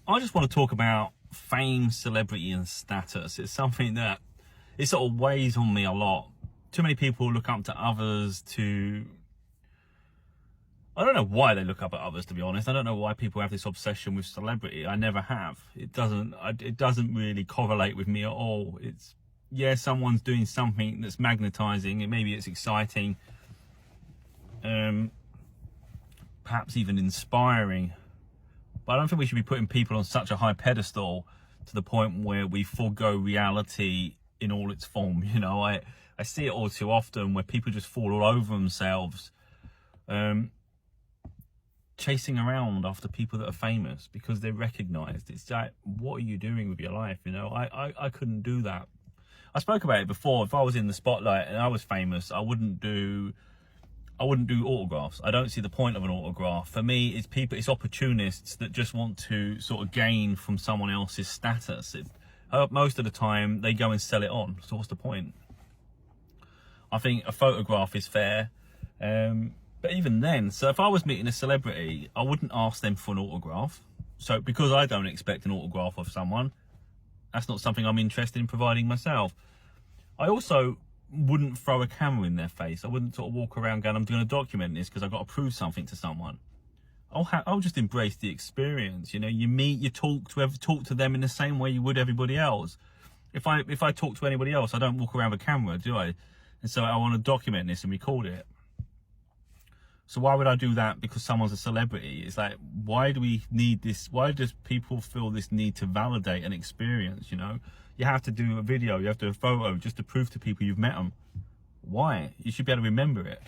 I just want to talk about fame, celebrity, and status. It's something that it sort of weighs on me a lot. Too many people look up to others to. I don't know why they look up at others, to be honest. I don't know why people have this obsession with celebrity. I never have. It doesn't really correlate with me at all. It's, yeah, someone's doing something that's magnetizing. Maybe it's exciting. Perhaps even inspiring. But I don't think we should be putting people on such a high pedestal to the point where we forego reality in all its form. You know, I see it all too often where people just fall all over themselves, chasing around after people that are famous because they're recognized. It's like, what are you doing with your life? You know, I couldn't do that. I spoke about it before. If I was in the spotlight and I was famous, I wouldn't do autographs. I don't see the point of an autograph. For me, it's opportunists that just want to sort of gain from someone else's status. Most of the time, they go and sell it on. So what's the point? I think a photograph is fair. But even then, so if I was meeting a celebrity, I wouldn't ask them for an autograph. So because I don't expect an autograph of someone, that's not something I'm interested in providing myself. I also wouldn't throw a camera in their face. I wouldn't sort of walk around going, I'm going to document this because I've got to prove something to someone. I'll just embrace the experience. You know, you meet, you talk to them in the same way you would everybody else. If I talk to anybody else, I don't walk around with a camera, do I? And so I want to document this and record it. So why would I do that because someone's a celebrity? It's like, why do we need this? Why does people feel this need to validate an experience, you know? You have to do a video, you have to do a photo just to prove to people you've met them. Why? You should be able to remember it.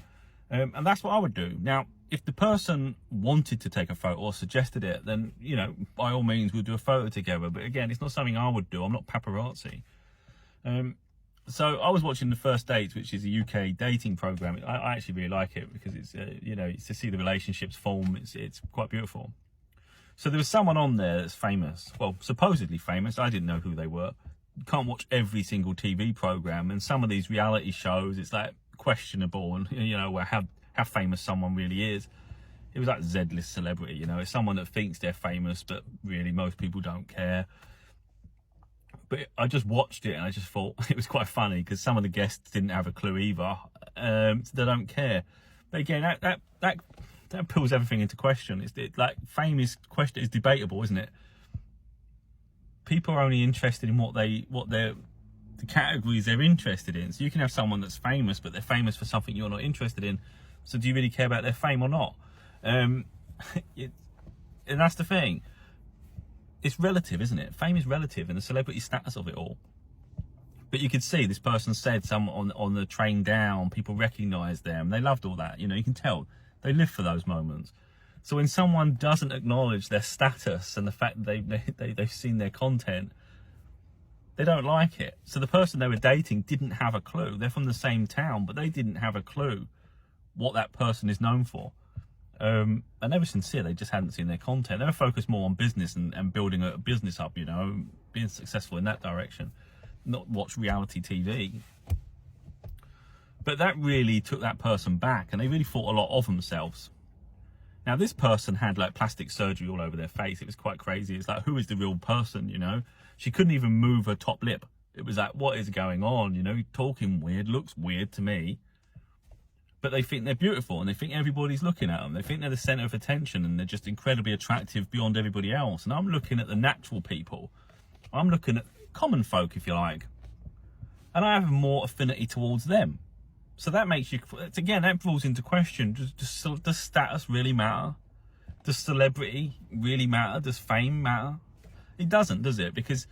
And that's what I would do. Now, if the person wanted to take a photo or suggested it, then, you know, by all means, we'll do a photo together. But again, it's not something I would do. I'm not paparazzi. So I was watching The First Dates, which is a UK dating program. I actually really like it because it's, you know, it's to see the relationships form. It's quite beautiful. So there was someone on there that's famous. Well, supposedly famous. I didn't know who they were. You can't watch every single TV program, and some of these reality shows, it's like questionable, and you know, where how famous someone really is. It was like Z-list celebrity, you know, it's someone that thinks they're famous, but really most people don't care. But I just watched it and I just thought it was quite funny because some of the guests didn't have a clue either. They don't care. But again, that pulls everything into question. Like fame is debatable, isn't it? People are only interested in the categories they're interested in. So you can have someone that's famous, but they're famous for something you're not interested in. So do you really care about their fame or not? And that's the thing. It's relative, isn't it? Fame is relative, and the celebrity status of it all. But you could see this person said someone on the train down, people recognised them. They loved all that. You know, you can tell they live for those moments. So when someone doesn't acknowledge their status and the fact that they've seen their content, they don't like it. So the person they were dating didn't have a clue. They're from the same town, but they didn't have a clue what that person is known for. And they were sincere. They just hadn't seen their content. They were focused more on business and building a business up, you know, being successful in that direction, not watch reality TV. But that really took that person back, and they really thought a lot of themselves. Now, this person had like plastic surgery all over their face. It was quite crazy. It's like, who is the real person, you know? She couldn't even move her top lip. It was like, what is going on? You know, talking weird, looks weird to me. But they think they're beautiful, and they think everybody's looking at them. They think they're the center of attention, and they're just incredibly attractive beyond everybody else. And I'm looking at the natural people. I'm looking at common folk, if you like. And I have more affinity towards them. So that makes you, again, that falls into question. Does status really matter? Does celebrity really matter? Does fame matter? It doesn't, does it? Because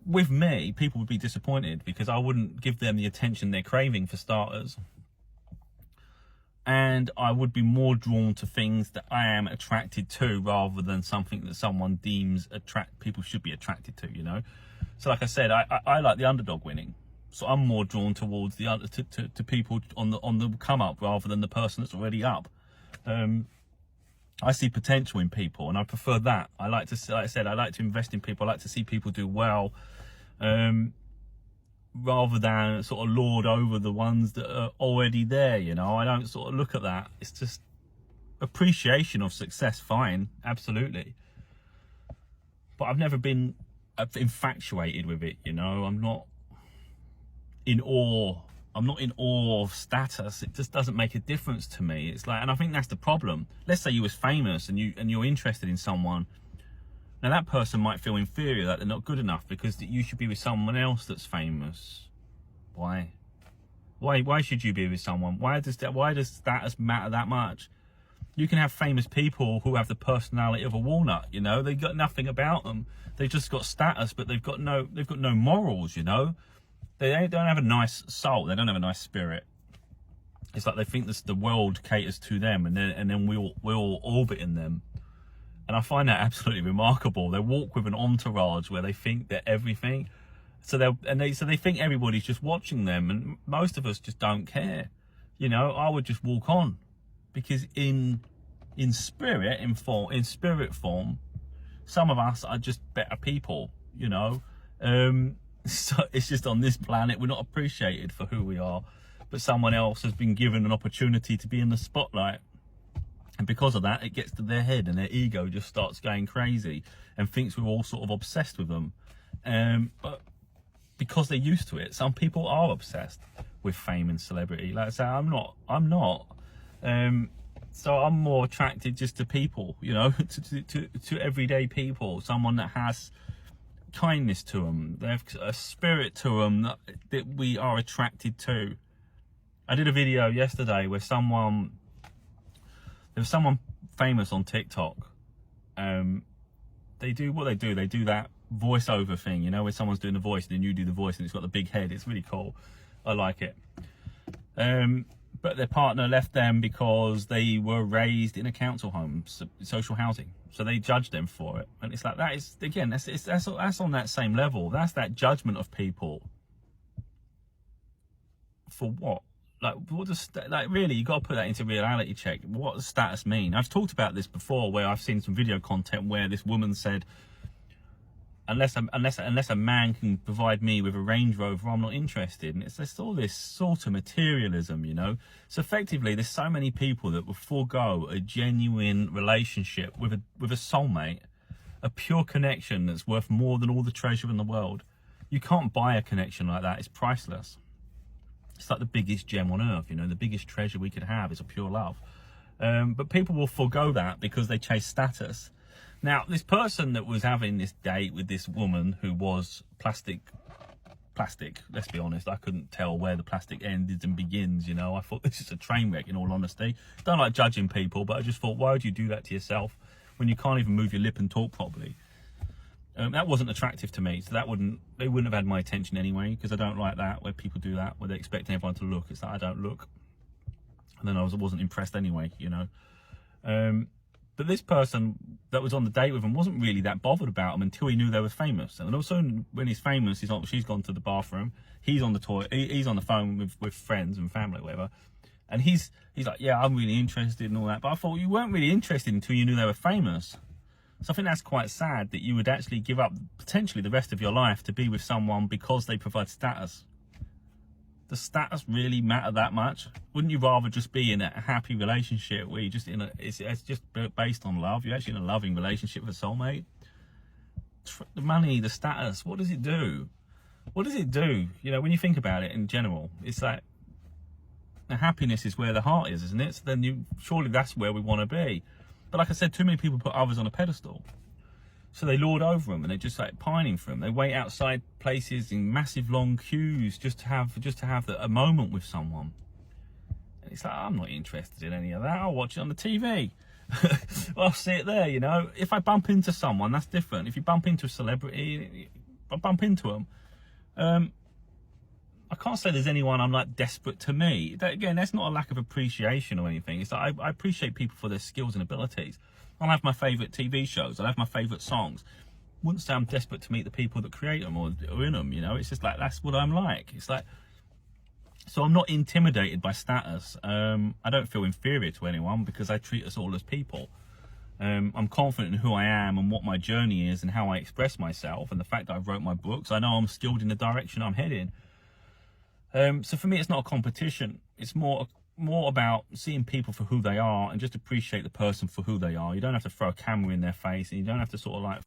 with me, people would be disappointed because I wouldn't give them the attention they're craving, for starters. And I would be more drawn to things that I am attracted to rather than something that someone deems people should be attracted to, you know? So like I said, I like the underdog winning. So I'm more drawn towards to people on the come up rather than the person that's already up. I see potential in people, and I prefer that. I like to invest in people. I like to see people do well, rather than sort of lord over the ones that are already there. You know, I don't sort of look at that. It's just appreciation of success. Fine, absolutely. but I've never been infatuated with it, you know. I'm not in awe. I'm not in awe of status. It just doesn't make a difference to me. It's like, and I think that's the problem. Let's say you was famous and you're interested in someone. Now that person might feel inferior, that they're not good enough because you should be with someone else that's famous. Why? Why should you be with someone? Why does status matter that much? You can have famous people who have the personality of a walnut, you know. They've got nothing about them. They've just got status, but they've got no morals, you know. They don't have a nice soul. They don't have a nice spirit. It's like they think the world caters to them, and then we all orbit in them. And I find that absolutely remarkable. They walk with an entourage where they think they're everything. So they think everybody's just watching them, and most of us just don't care. You know, I would just walk on, because in spirit form, some of us are just better people. You know, so it's just on this planet we're not appreciated for who we are, but someone else has been given an opportunity to be in the spotlight. And because of that, it gets to their head and their ego just starts going crazy and thinks we're all sort of obsessed with them. But because they're used to it, some people are obsessed with fame and celebrity. Like I say, I'm not. So I'm more attracted just to people, you know, to everyday people. Someone that has kindness to them. They have a spirit to them that we are attracted to. I did a video yesterday where there was someone famous on TikTok. They do that voiceover thing, you know, where someone's doing the voice and then you do the voice and it's got the big head. It's really cool. I like it. But their partner left them because they were raised in a council home, social housing. So they judged them for it. And it's like, that is, again, that's on that same level. That's that judgment of people. For what? Like, what does, like, really, you got to put that into reality check. What does status mean? I've talked about this before, where I've seen some video content where this woman said, unless a man can provide me with a Range Rover, I'm not interested. And it's just all this sort of materialism, you know. So effectively, there's so many people that will forego a genuine relationship with a soulmate, a pure connection that's worth more than all the treasure in the world. You can't buy a connection like that. It's priceless. It's like the biggest gem on earth, you know, the biggest treasure we could have is a pure love. But people will forego that because they chase status. Now, this person that was having this date with this woman who was plastic, let's be honest, I couldn't tell where the plastic ended and begins, you know. I thought this is a train wreck, in all honesty. Don't like judging people, but I just thought, why would you do that to yourself when you can't even move your lip and talk properly? That wasn't attractive to me, so they wouldn't have had my attention anyway, because I don't like that, where people do that, where they expect everyone to look. It's like, I don't look. And then I wasn't impressed anyway, you know. But this person that was on the date with him wasn't really that bothered about him until he knew they were famous. And also, when he's famous, she's gone to the bathroom, he's on the toilet, he's on the phone with friends and family, whatever. And he's like, yeah, I'm really interested and all that. But I thought, you weren't really interested until you knew they were famous. So I think that's quite sad, that you would actually give up potentially the rest of your life to be with someone because they provide status. Does status really matter that much? Wouldn't you rather just be in a happy relationship where you're just it's just based on love? You're actually in a loving relationship with a soulmate. The money, the status, what does it do? What does it do? You know, when you think about it in general, it's like, the happiness is where the heart is, isn't it? So then surely that's where we want to be. But like I said, too many people put others on a pedestal. So they lord over them and they're just like pining for them. They wait outside places in massive long queues just to have a moment with someone. And it's like, I'm not interested in any of that. I'll watch it on the TV. I'll see it there, you know. If I bump into someone, that's different. If you bump into a celebrity, I bump into them. I can't say there's anyone I'm like desperate to meet. Again, that's not a lack of appreciation or anything. It's like I appreciate people for their skills and abilities. I'll have my favourite TV shows. I'll have my favourite songs. Wouldn't say I'm desperate to meet the people that create them or in them, you know. It's just like, that's what I'm like. It's like, so I'm not intimidated by status. I don't feel inferior to anyone because I treat us all as people. I'm confident in who I am and what my journey is and how I express myself, and the fact that I wrote my books. I know I'm skilled in the direction I'm heading. So for me, it's not a competition. It's more about seeing people for who they are and just appreciate the person for who they are. You don't have to throw a camera in their face, and you don't have to sort of like